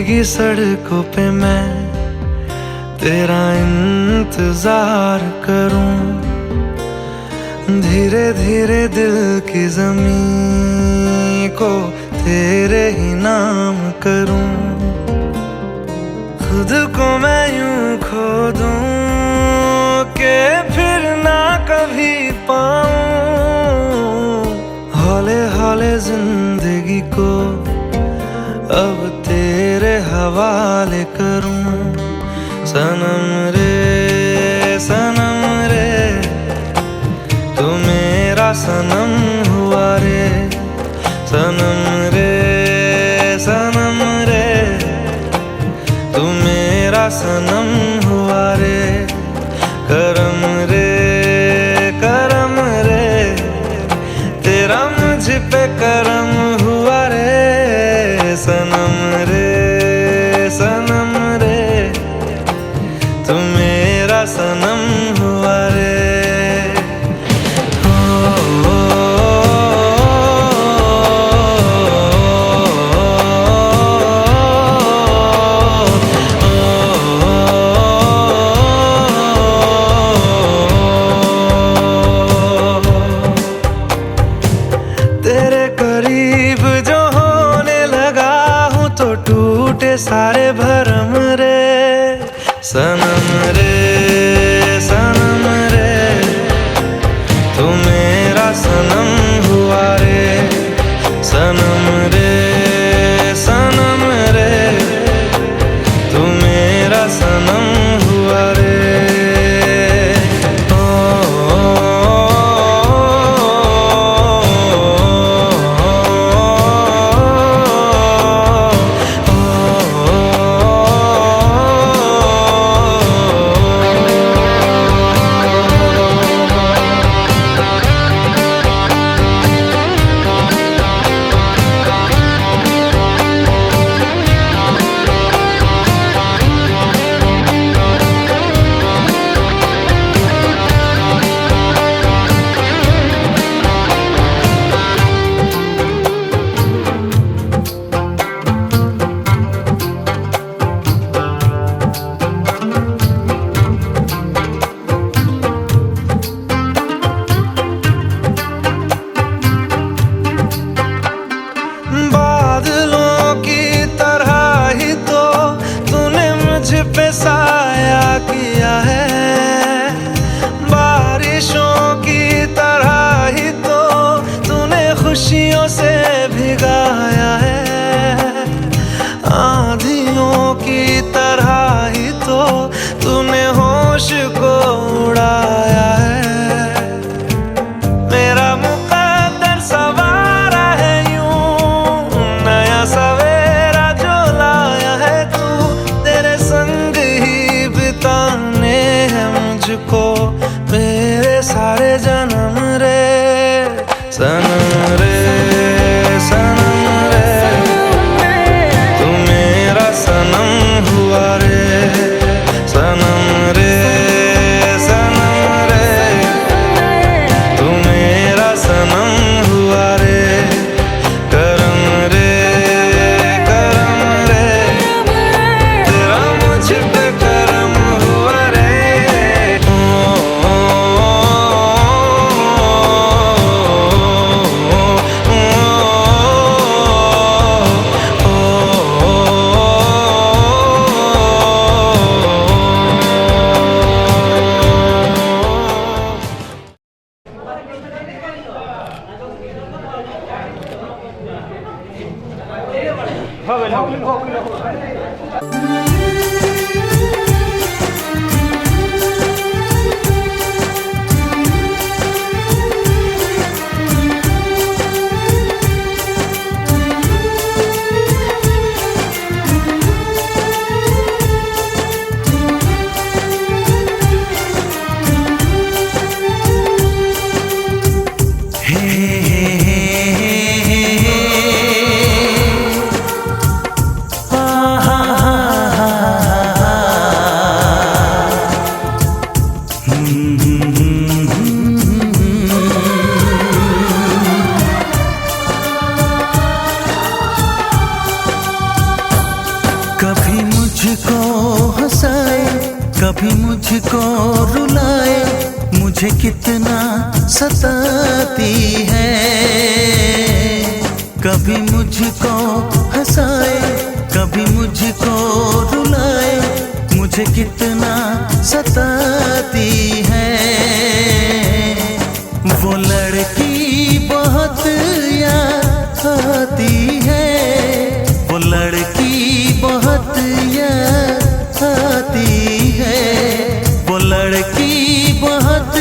भीगी सड़कों पे मैं तेरा इंतजार करूं, धीरे धीरे दिल की ज़मीं को तेरे ही नाम करूं। खुद को मैं यूं खो दूं कि फिर ना कभी पाऊं, हौले हौले जिंदगी को अब तेरे हवाले करूं। सनम रे तू मेरा सनम हुआ रे, सनम रे तू मेरा सनम हुआ रे। करम रे तेरा मुझ पे करम हुआ रे। सनम रे तू मेरा सनम हुआ रे। तेरे करीब जो होने लगा हूँ तो टूटे सारे भरम रे। सनम रे तू मेरा सनम हुआ रे। सनम रे तू मेरा सनम हुआ रे। पे साया किया है, बारिशों की तरह ही तो तूने खुशियों से भिगाया है, आंधियों की तरह ही तो तूने होश को उड़ाया है। मेरा मुकद्दर सवारा है यूं, नया सवेरा जो लाया है तू, तेरे संग ही बिताने हैं मुझको मेरे सारे जन्म रे। सनम रे तू मेरा सनम हुआ रे। सनम रे तू मेरा सनम हुआ रे। करम रे तेरा मुझ पे करम हुआ रे। ओ कभी मुझको रुलाए, मुझे कितना सताती है। कभी मुझको हंसाए, कभी मुझको रुलाए, मुझे कितना सताती है। वो लड़की बहुत याद आती है, वो लड़की बहुत याद आती है, वो लड़की बहुत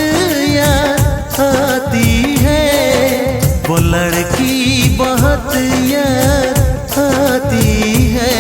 याद आती है, वो लड़की बहुत याद आती है।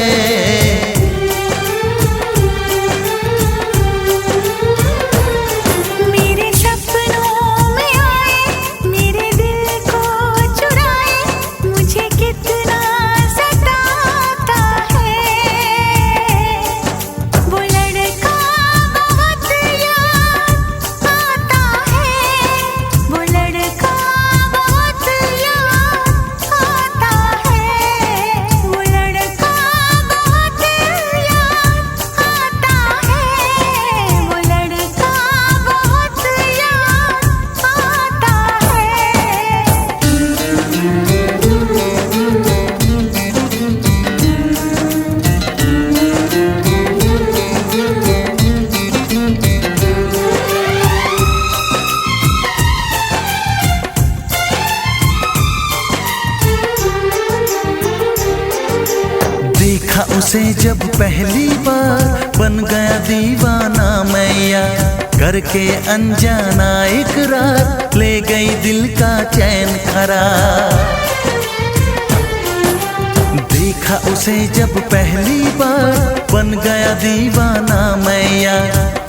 देखा उसे जब पहली बार, बन गया दीवाना मैया, करके अनजाना इकरार, ले गई दिल का चैन करार। देखा उसे जब पहली बार, बन गया दीवाना मैया,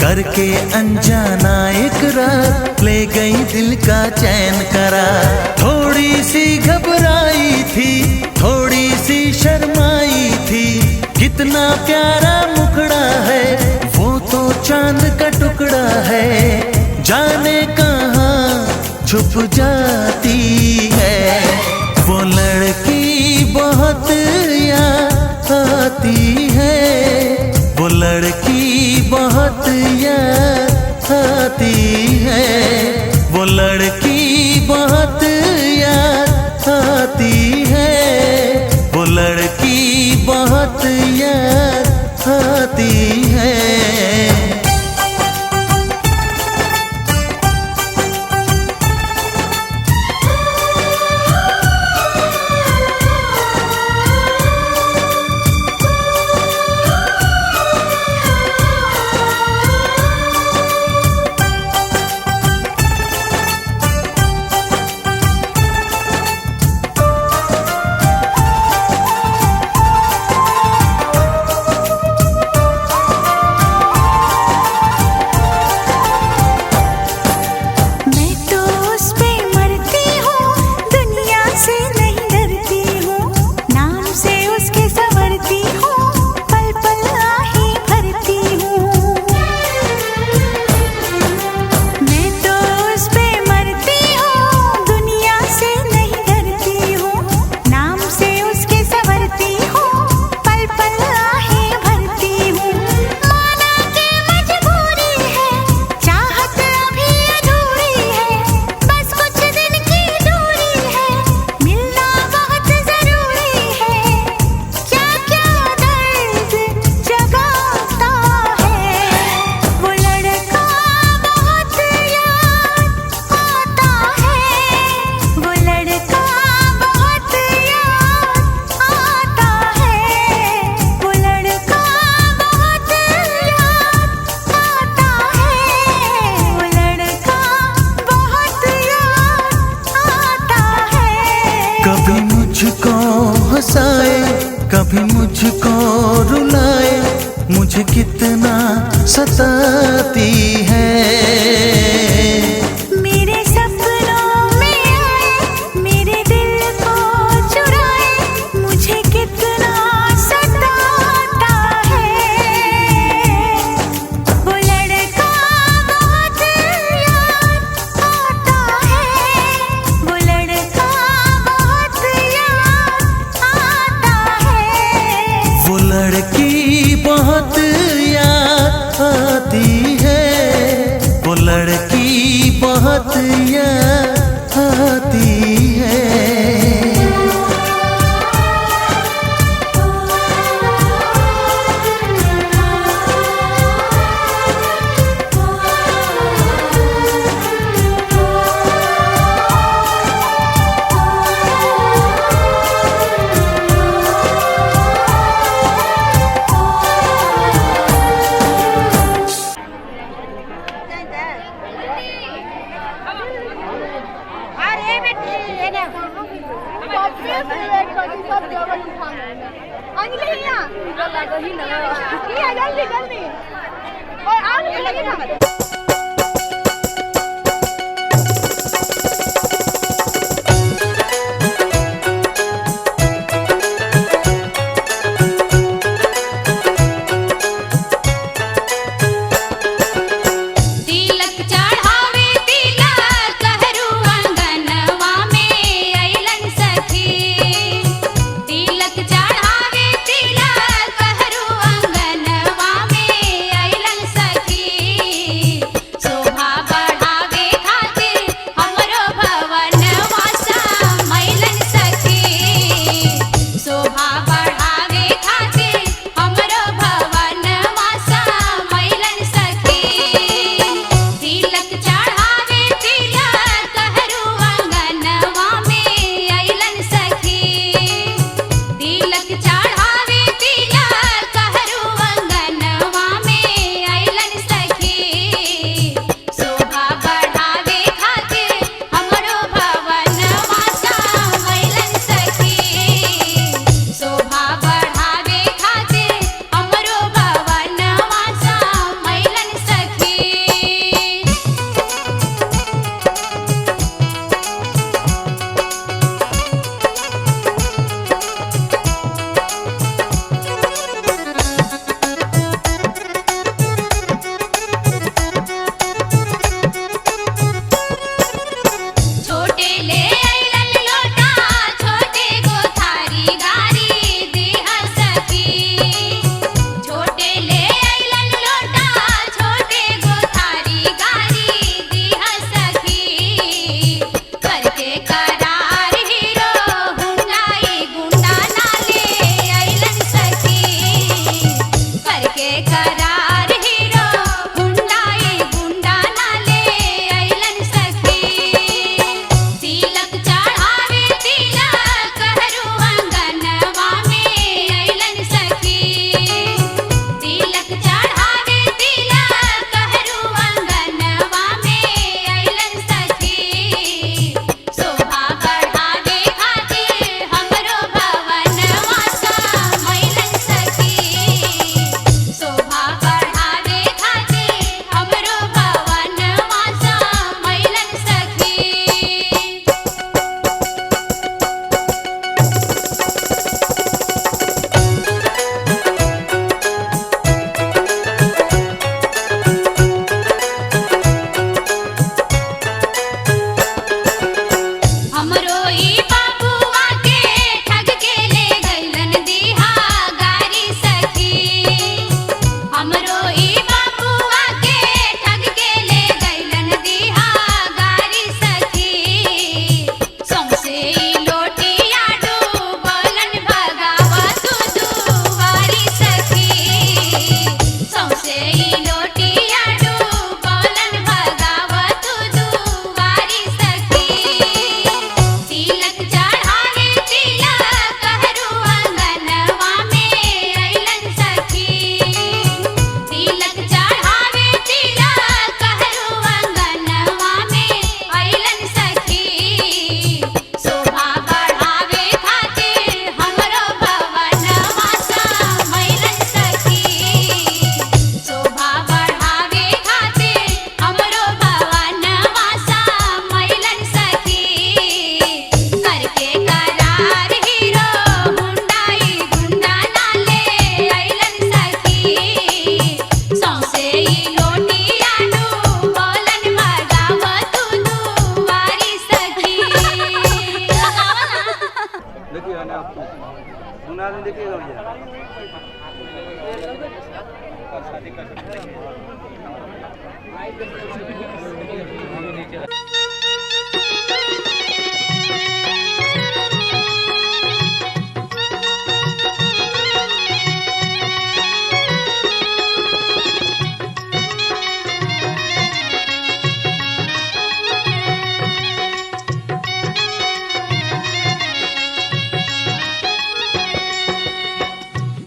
करके अनजाना इकरार, ले गई दिल का चैन करार। थोड़ी सी घबराई थी, थोड़ी सी शर्माई थी, कितना प्यारा मुखड़ा है, वो तो चांद का टुकड़ा है, जाने कहाँ छुप जाती है। वो लड़की बहुत याद आती है, वो लड़की बहुत याद आती है, वो लड़की बहुत याद आती है, वो लड़की बहुत याद आती है। कभी मुझको हंसाए, कभी मुझको रुलाए, मुझे कितना सताती है। मेरे सपनों में आए, मेरे दिल को चुराए, मुझे कितना सताता है। वो लड़का बहुत याद आता है, वो लड़का बहुत याद आता है, वो लड़की बहुत याद आती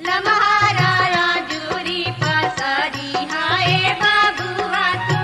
लम्हारा राजूरी पसारी हाय बाबुआ तू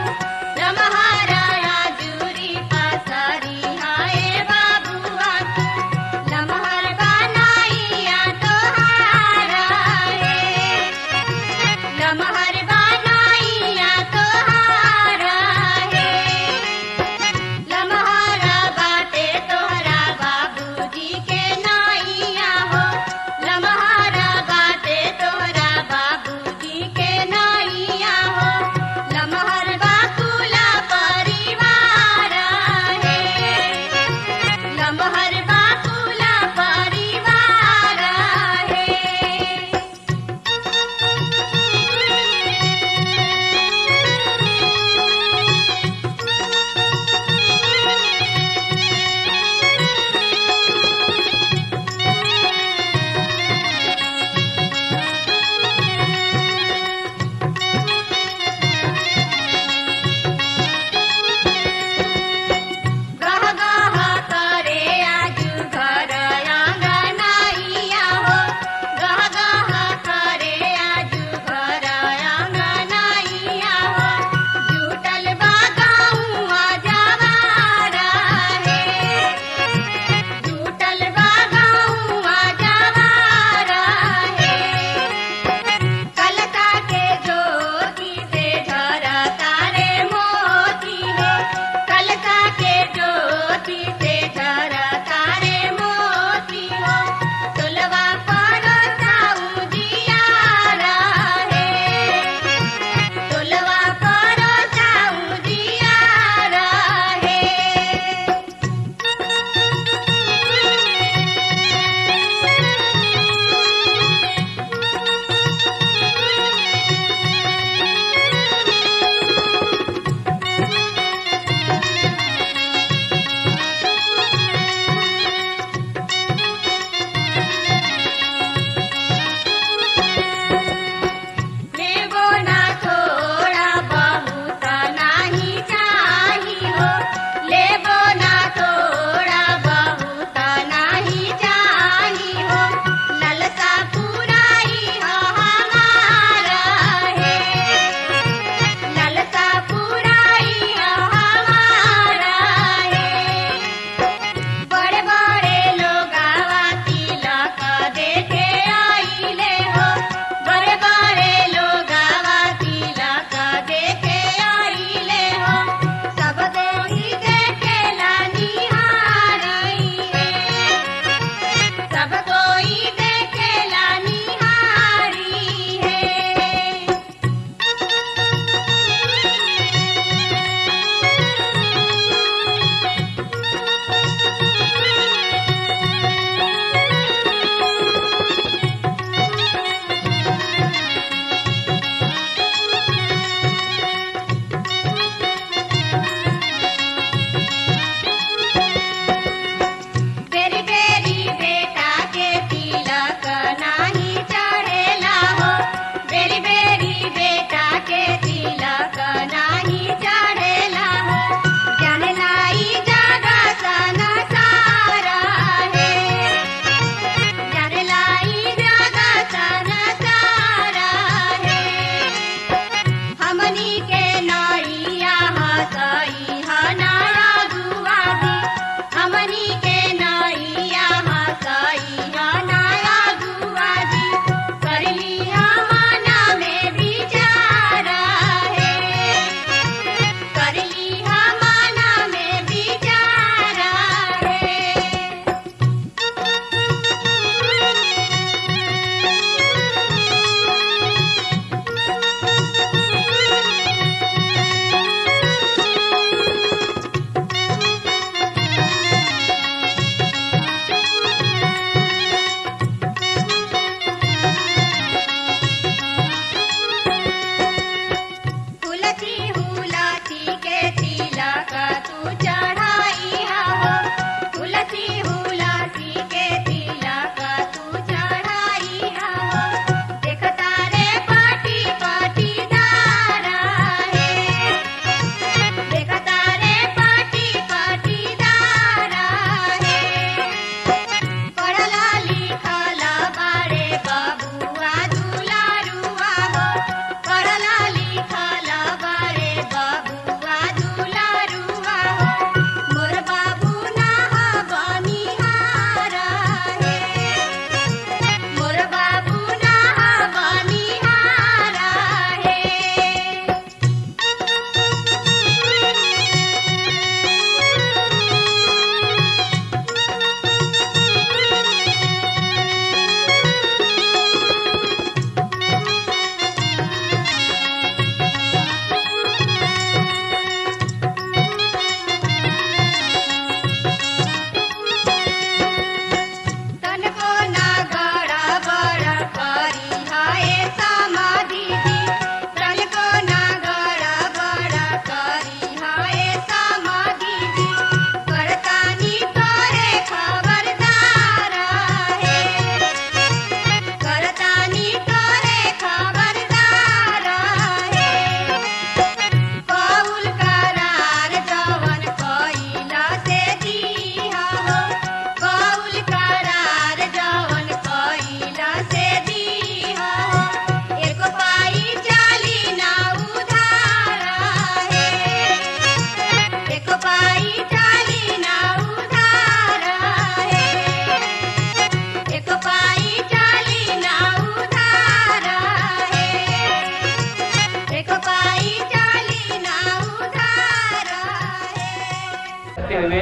करते हुए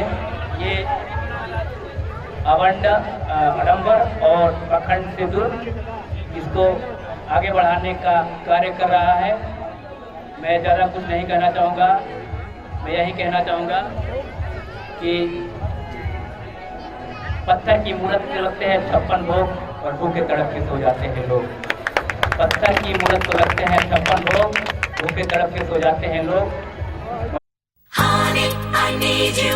ये आडंबर और पाखंड से दूर इसको आगे बढ़ाने का कार्य कर रहा है। मैं ज़्यादा कुछ नहीं कहना चाहूँगा, मैं यही कहना चाहूँगा कि पत्थर की मूरत को लगते हैं 56 भोग और भूखे तड़प के सो जाते हैं लोग। पत्थर की मूरत को लगते हैं 56 भोग, भूखे तड़प के सो जाते हैं लोग। Honey, I need you.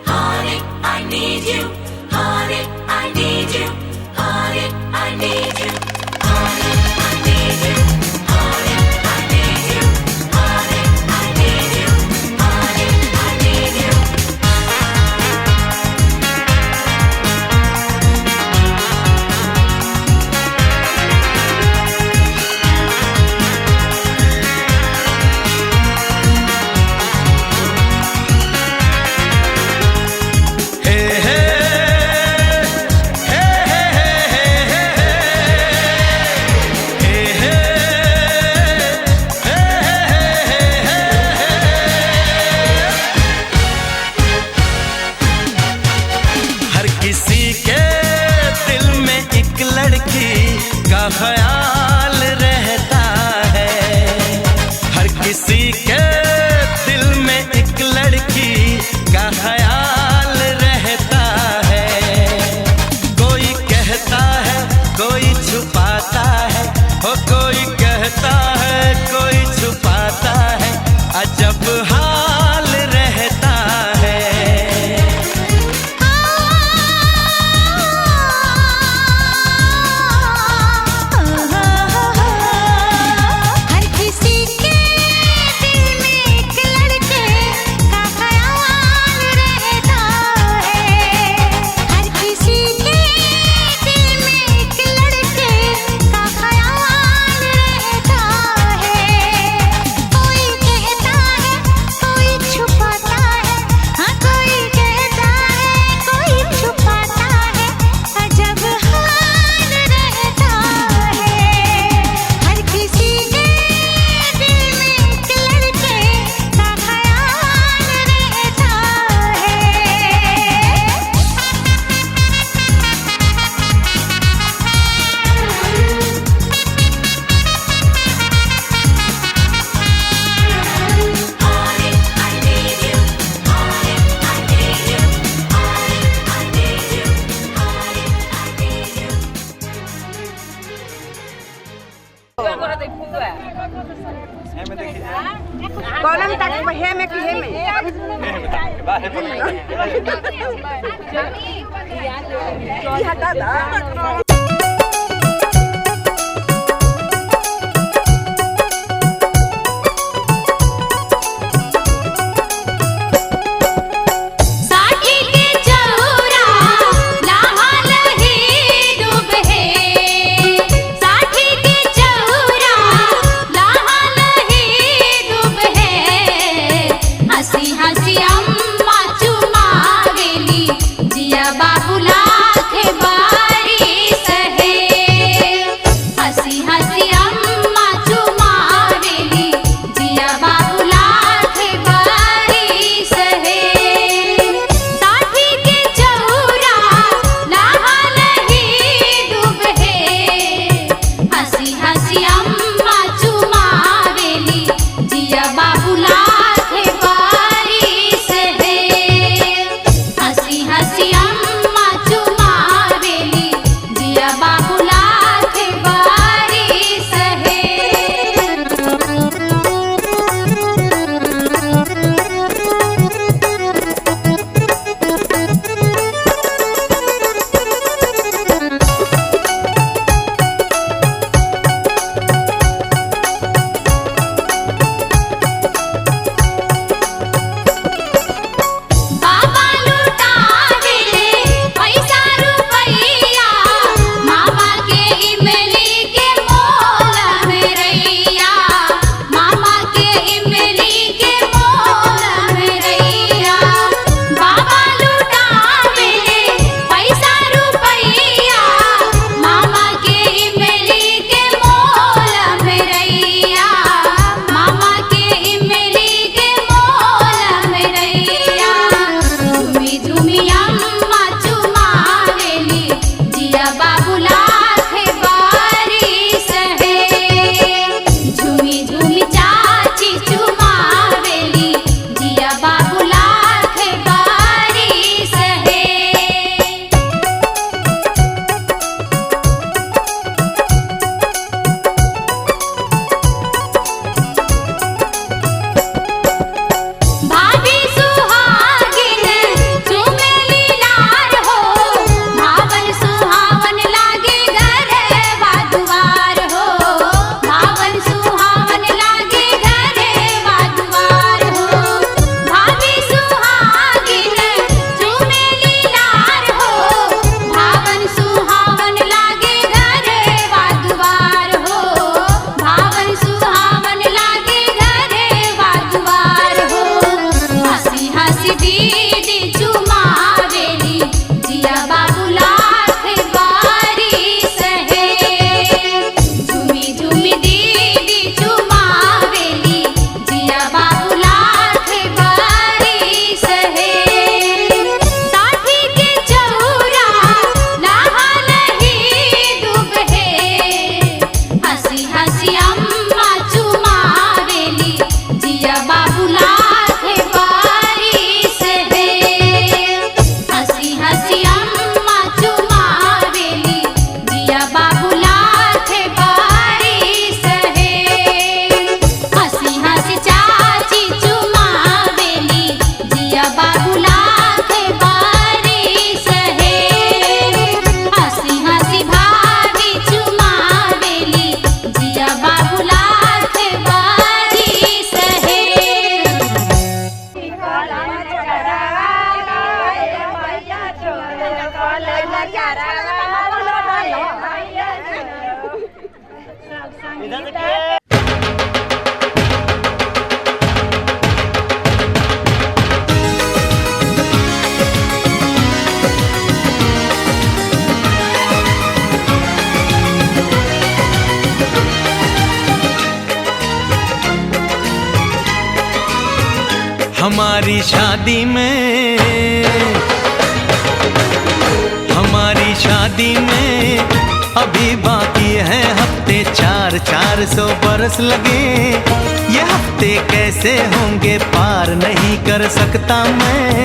Honey, I need you. Honey, I need you. Honey, I need you. Honey, I need you. Honey, I need you. Honey, I need you. Honey, I need you. का ख्याल रहता है, हर किसी के दिल में एक लड़की का ख्याल रहता है। कोई कहता है, कोई छुपाता है, हो कोई कहता है, कोई छुपाता है, अजब हाल रहता है। कॉलम तक हे में कि हे में दादा बाबूला के बारिश हमारी शादी में अभी बाकी है हफ्ते 400 बरस लगे। ये हफ्ते कैसे होंगे पार नहीं कर सकता मैं।